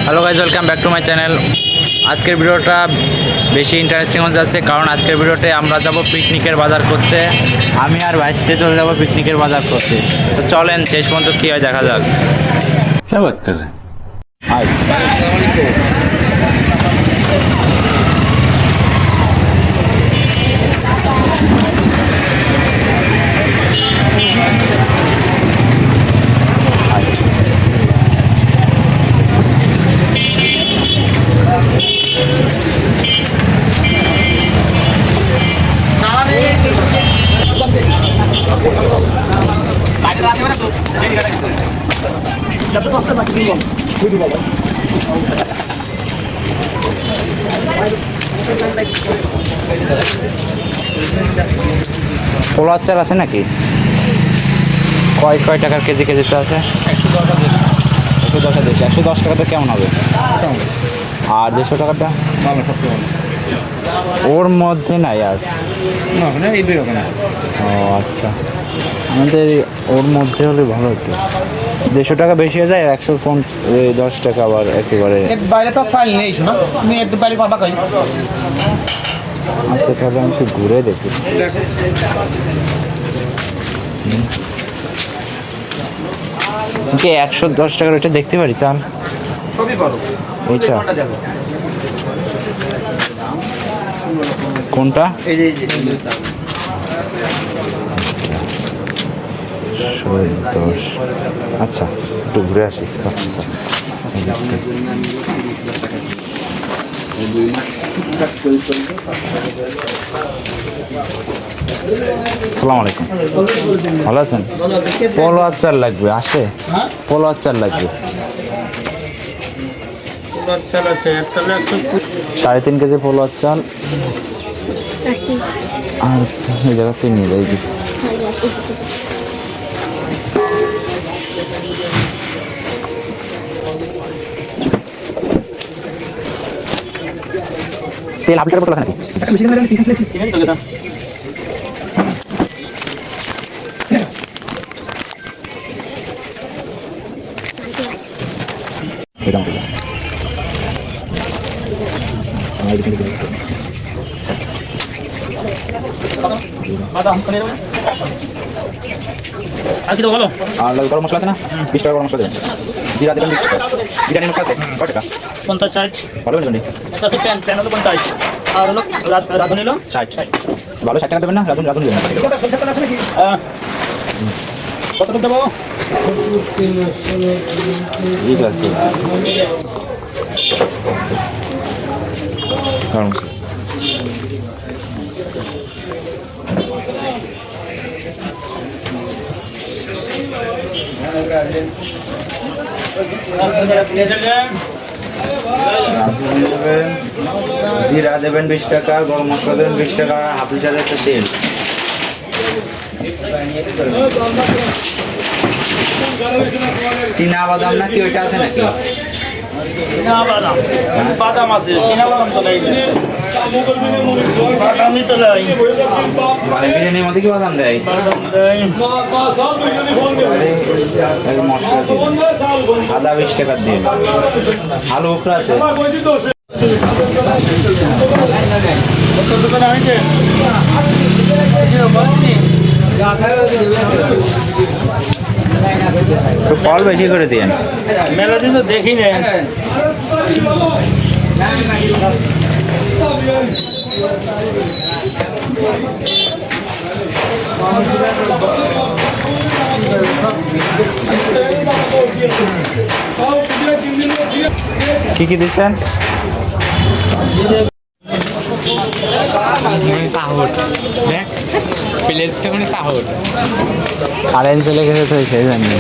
Hello guys, welcome back to my channel. আজকের ভিডিওটা বেশি ইন্টারেস্টিং হয়ে যাচ্ছে, কারণ আজকের ভিডিওতে আমরা যাব পিকনিকের বাজার করতে। আমি আর ভাইসতে চলে যাব পিকনিকের বাজার করতে। তো চলেন শেষ পর্যন্ত কী হয় দেখা যাক। क्या बात कर रहे हैं? পোলার চাল আছে নাকি? কয় টাকার কেজিতে আছে? 110 110 টাকাটা কেমন হবে? আর 150 টাকাটা ওর মধ্যে নাই আর ও আচ্ছা, আমাদের ওর মধ্যে হলে ভালো হতো। 150 টাকা বেশি হয়ে যায়, 110 টাকা আবার একেবারে বাইরে তো ফাইল নেই, শোনা তুমি একটু বাইরে পাবা কই। আচ্ছা তাহলে আমি একটু ঘুরে দেখি। কি 110 টাকার ওইটা দেখতে পারি চাল? সবই পারো। এইটা কোনটা? এই যে 10। আচ্ছা একটু ঘুরে আসি। আচ্ছা আসসালামু আলাইকুম, ভালো আছেন? পোলো আচার লাগবে, আসে পোলো আচার লাগবে 3.5 কেজি পোলো আচার। আর এই জায়গাতে নিয়ে যাই দিচ্ছি। তেল হাফ লিটার বোতল আছে নাকি? আর গরম মশলা আছে না? 20 টাকা গরম মশলা দেবেন। জিরা দেবেন 20 টাকা। বিরিয়ানি মশলা আছে কত টাকা? 50 60 ভালো বলবেন। এটা তো প্যান হলো 50 আর হলো রাধুনি হলো 60 ভালো 60 টাকা দেবেন না? রাধুনি দেবেন কত করে দেবো? ঠিক আছে গরম মশলা। জিরা দেবেন 20 টাকা, গরম মশলা দেবেন 20 টাকা, হাফ লিটারের একটা তেল। চীনা বাদাম নাকি ওইটা আছে নাকি? বাদাম আছে, চীনা বাদাম তো নেই, বাদামই তো নাই। মানে বিরিয়ানির মধ্যে কি বাদাম দেয়? মশলা দিন, আদা 20 টাকার দিন, আলু উখরা আছে। একটু ফল বেশি করে দিন। মেলা দিন তো দেখি না। কি কি দিচ্ছেন? কারেন্ট চলে গেছে তো সেই জন্য।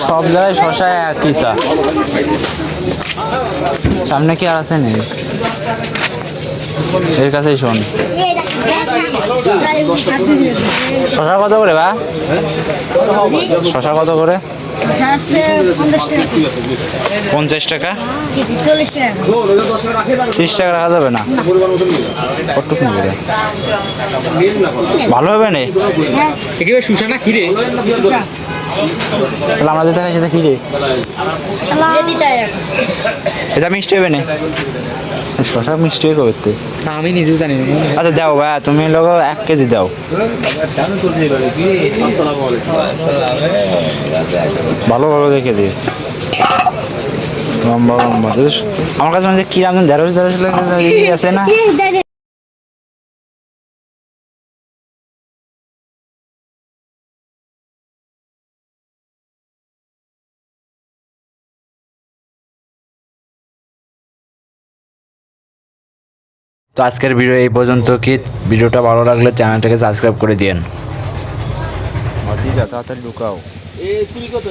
সব জায়গায় শশায় একই তা। সামনে কি আর আছে নেই? এর কাছেই শোন। শশা কত করে বা? শশা কত করে? আছে 50 টাকা, 40 টাকা। 30 টাকা রাখা যাবে না? কতটুকু নেবে? ভালো হবে না? একেবারে শুষা না খিরে তাহলে আমরা যেতে সেটা কি রে? রেডি তাই এটা মিষ্টি হবে না? শশা মিষ্টি হয়ে করতে। না আমি নিজেও জানি না আচ্ছা দাও ভাই, তুমি লোক 1 কেজি দাও। ভালো ভালো দেখে দিও, লম্বা লম্বা। আমার কাছে মানে কি রাম 150 আছে না? তো আজকের ভিডিও এই পর্যন্ত। কি ভিডিওটা ভালো লাগলে চ্যানেলটাকে সাবস্ক্রাইব করে দিন। তাড়াতাড়ি ঢুকাও। এ চুরি কত